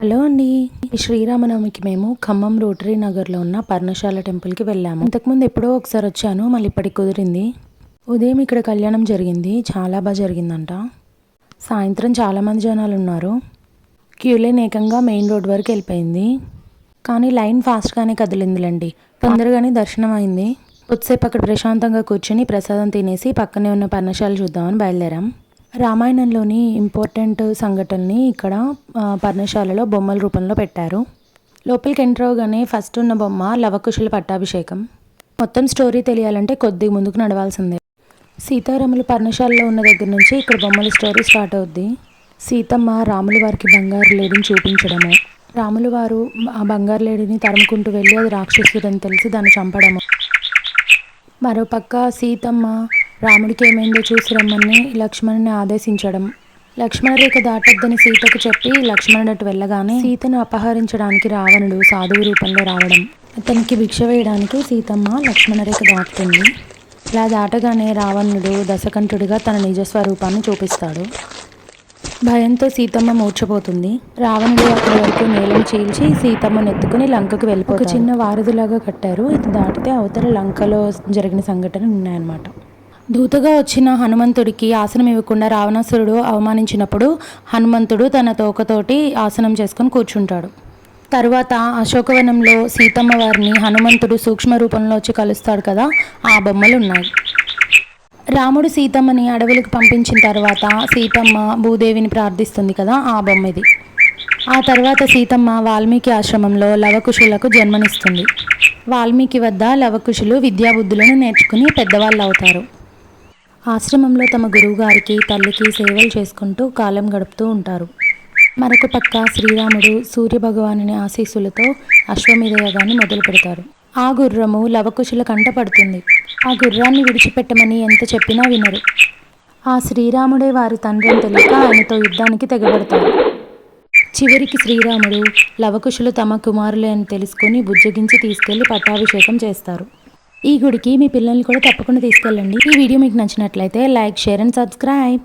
Hello అండి. ఈ శ్రీరామనవమికి మేము ఖమ్మం రోటరీ నగర్లో ఉన్న పర్ణశాల టెంపుల్కి వెళ్ళాము. ఇంతకుముందు ఎప్పుడో ఒకసారి వచ్చాను, మళ్ళీ ఇప్పటికి కుదిరింది. ఉదయం ఇక్కడ కళ్యాణం జరిగింది, చాలా బాగా జరిగిందంట. సాయంత్రం చాలామంది జనాలు ఉన్నారు. క్యూ లైన్ ఏకంగా మెయిన్ రోడ్ వరకు వెళ్ళిపోయింది. కానీ లైన్ ఫాస్ట్గానే కదిలిందిలేండి, తొందరగానే దర్శనం అయింది. కొద్దిసేపు అక్కడ ప్రశాంతంగా కూర్చుని ప్రసాదం తినేసి పక్కనే ఉన్న పర్ణశాల చూద్దామని బయలుదేరాం. రామాయణంలోని ఇంపార్టెంట్ సంఘటనని ఇక్కడ పర్ణశాలలో బొమ్మల రూపంలో పెట్టారు. లోపలికి ఎంటర్ అవగానే ఫస్ట్ ఉన్న బొమ్మ లవకుశుల పట్టాభిషేకం. మొత్తం స్టోరీ తెలియాలంటే కొద్దిగా ముందుకు నడవాల్సిందే. సీతారాములు పర్ణశాలలో ఉన్న దగ్గర నుంచి ఇక్కడ బొమ్మల స్టోరీ స్టార్ట్ అవుద్ది. సీతమ్మ రాములు వారికి బంగారు లేడిని చూపించడము, రాములు వారు ఆ బంగారు లేడిని తరుముకుంటూ వెళ్ళి అది రాక్షసుడని తెలిసి దాన్ని చంపడము, మరోపక్క సీతమ్మ రాముడికి ఏమైందో చూసి రమ్మని లక్ష్మణుని ఆదేశించడం, లక్ష్మణ రేఖ దాటొద్దని సీతకు చెప్పి లక్ష్మణుడు అటు వెళ్ళగానే సీతను అపహరించడానికి రావణుడు సాధువు రూపంలో రావడం, అతనికి భిక్ష వేయడానికి సీతమ్మ లక్ష్మణ రేఖ దాటుతుంది. ఇలా దాటగానే రావణుడు దశకంఠుడిగా తన నిజస్వరూపాన్ని చూపిస్తాడు. భయంతో సీతమ్మ మూర్ఛపోతుంది. రావణుడు అక్కడి వరకు నేలను చీల్చి సీతమ్మను ఎత్తుకుని లంకకు వెళ్ళిపోతాడు. ఒక చిన్న వారధిలాగా కట్టారు, ఇది దాటితే అవతల లంకలో జరిగిన సంఘటనలు ఉన్నాయన్నమాట. దూతగా వచ్చిన హనుమంతుడికి ఆసనం ఇవ్వకుండా రావణాసురుడు అవమానించినప్పుడు హనుమంతుడు తన తోకతోటి ఆసనం చేసుకొని కూర్చుంటాడు. తరువాత అశోకవనంలో సీతమ్మ వారిని హనుమంతుడు సూక్ష్మ రూపంలో వచ్చి కలుస్తాడు కదా, ఆ బొమ్మలు ఉన్నాయి. రాముడు సీతమ్మని అడవులకు పంపించిన తర్వాత సీతమ్మ భూదేవిని ప్రార్థిస్తుంది కదా, ఆ బొమ్మ ఇది. ఆ తర్వాత సీతమ్మ వాల్మీకి ఆశ్రమంలో లవకుశులకు జన్మనిస్తుంది. వాల్మీకి వద్ద లవకుశులు విద్యాబుద్ధులను నేర్చుకుని పెద్దవాళ్ళు అవుతారు. ఆశ్రమంలో తమ గురువుగారికి తల్లికి సేవలు చేసుకుంటూ కాలం గడుపుతూ ఉంటారు. మరొక పక్క శ్రీరాముడు సూర్యభగవానుని ఆశీస్సులతో అశ్వమేధ యాగాన్ని మొదలు పెడతారు. ఆ గుర్రము లవకుశుల కంట పడుతుంది. ఆ గుర్రాన్ని విడిచిపెట్టమని ఎంత చెప్పినా వినరు. ఆ శ్రీరాముడే వారి తండ్రి అని తెలియక ఆయనతో యుద్ధానికి తెగబడతారు. చివరికి శ్రీరాముడు లవకుశులు తమ కుమారులే అని తెలుసుకొని బుజ్జగించి తీసుకెళ్లి పట్టాభిషేకం చేస్తారు. ఈ గుడికి మీ పిల్లల్ని కూడా తప్పకుండా తీసుకెళ్ళండి. ఈ వీడియో మీకు నచ్చినట్లయితే లైక్, షేర్ అండ్ సబ్స్క్రైబ్.